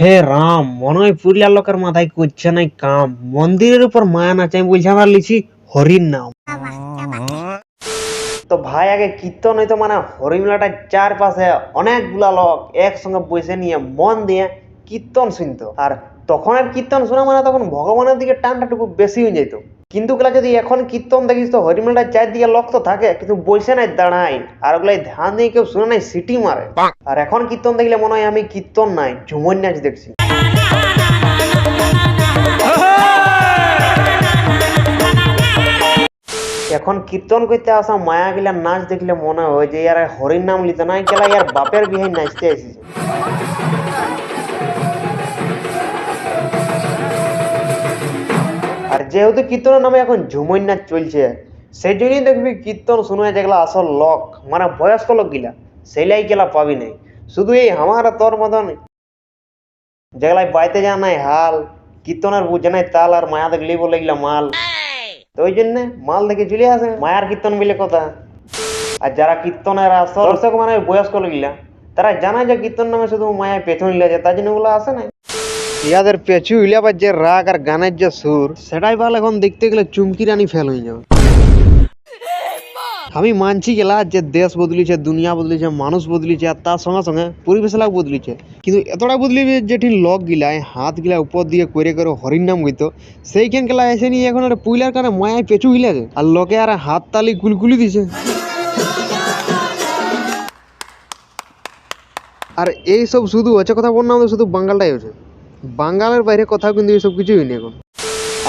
হে রাম, মনে হয় পুরুলিয়ার লোকের মাথায় করছে নাই কাম। মন্দিরের উপর মায়া নাচে আমি বলছি আমরা লিছি হরির নাম। তো ভাই আগে কীর্তন হইতো মানে হরিমেলাটার চারপাশে অনেকগুলা লোক একসঙ্গে বসে নিয়ে মন দিয়ে কীর্তন শুনতো। আর তখনের কীর্তন শোনা মানে তখন ভগবানের দিকে টানটাটুকু বেশি হয়ে যেত। কিন্তু ওগুলা যদি এখন কীর্তন দেখিস তো হরিমেলাটার চারদিকে লোক তো থাকে কিন্তু বসে নাই, দাঁড়ায়। আর ওগুলাই ধ্যান দিয়ে কেউ শুনে নাই, সিটি মারে। আর এখন কীর্তন দেখলে মনে হয় আমি কীর্তন নাই ঝুমর নাচ দেখছি। এখন কীর্তন করতে আসা মায়া গিলা নাচ দেখলে মনে হয় যে ইয়ার হরির নাম লিতে নাই গেলা, ইয়ার বাপের বিহে নাচতে এসেছে। আর যেহেতু কীর্তনের নামে এখন ঝুমর নাচ চলছে, সেই জন্যই দেখবি কীর্তন শুনে যেগুলা আসল লোক মানে বয়স্ক লোক গিলা সেইলাই গেলা পাবি নাই। শুধু এই আমার তোর মতন যেগুলাই বাইতে যা নাই হাল, কীর্তনের বুঝে নাই তাল, আর মায়া দেখলেই বলে গেলা মাল। তো ওই জন্য মাল দেখে চলে আসে মায়ার কীর্তন বলে কথা। আর যারা কীর্তনের আসল দর্শক মানে বয়স্ক লোকগুলা, তারা জানে যে কীর্তন নামে শুধু মায়ের পেছন ইলাছে, তার জন্য ওগুলো আসে না। ইয়াদের পেছু ইলাবার যে রাগ আর গানের যে সুর, সেটাই ভালো এখন দেখতে গেলে চুমকি রানী ফেল হয়ে যাবে। আমি মানছি গেলা যে দেশ বদলিছে, দুনিয়া বদলিছে, মানুষ বদলিছে, আর তার সঙ্গে সঙ্গে পরিবেশ লাগ বদলিছে, কিন্তু এতটা বদলিবে যেটি লোক গিলায় হাত গিলা উপর দিয়ে করে করে হরির নাম গইতো, সেইখান গেলা এসে নিয়ে এখন একটা পুইলার কারণে মায়ায় পেছু হিলাছে আর লোকে আর হাত তালি গুলগুলি দিছে। আর এই সব শুধু হচ্ছে কথা বললাম, শুধু বাঙ্গালটাই হচ্ছে, বাঙ্গালের বাইরে কোথাও কিন্তু এইসব কিছুই হয়নি এখন।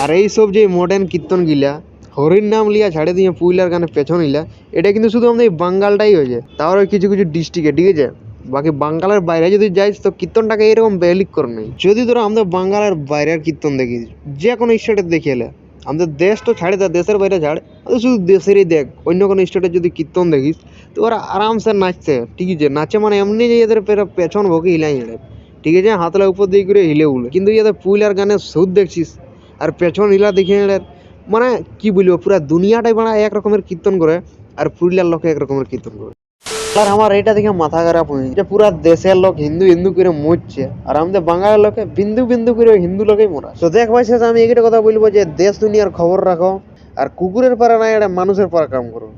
আর এই সব যে মডার্ন কীর্তন গিলা হরির নাম লিয়া ছাড়ে দিয়ে পুইলার গানে পেছন ইলা, এটা কিন্তু শুধু আমাদের এই বাঙ্গালটাই হয়েছে, তাও কিছু কিছু ডিস্ট্রিক্টে, ঠিক আছে। বাকি বাঙ্গালের বাইরে যদি যাইস তো কীর্তনটাকে এরকম বেলিক করে নেই। যদি তোরা আমাদের বাঙ্গালের বাইরের কীর্তন দেখিস, যে কোনো স্টেটে দেখে এলে, আমাদের দেশ তো ছাড়ে, তা দেশের বাইরে ছাড়, শুধু দেশেরই দেখ, অন্য কোনো স্টেটে যদি কীর্তন দেখিস তো ওরা আরামসে নাচছে, ঠিক আছে। নাচে মানে এমনি যে এদের পেছন ভোগে হিলাই হেঁড়ে, ঠিক আছে, হাতলা উপর দিয়ে করে হিলে উলে। কিন্তু এদের পুইলার গানের সুর দেখছিস আর পেছন হিলা দেখে হেঁড়ে, মানে কি বলবো, পুরা দুনিয়াটাই বানা এক রকমের কীর্তন করে আর পুরুলিয়ার লোকে এক রকমের কীর্তন করে। আর আমার এইটা দেখে মাথা খারাপ হয়ে যে পুরা দেশের লোক হিন্দু হিন্দু করে মরছে, আর আমাদের বাঙালির লোকে বিন্দু বিন্দু করে হিন্দু লোকেই মরা। তো দেখ ভাই, শেষ আমি একটা কথা বলবো যে দেশ দুনিয়ার খবর রাখো, আর কুকুরের পাড়া নাই, এটা মানুষের পাড়া কাম করো।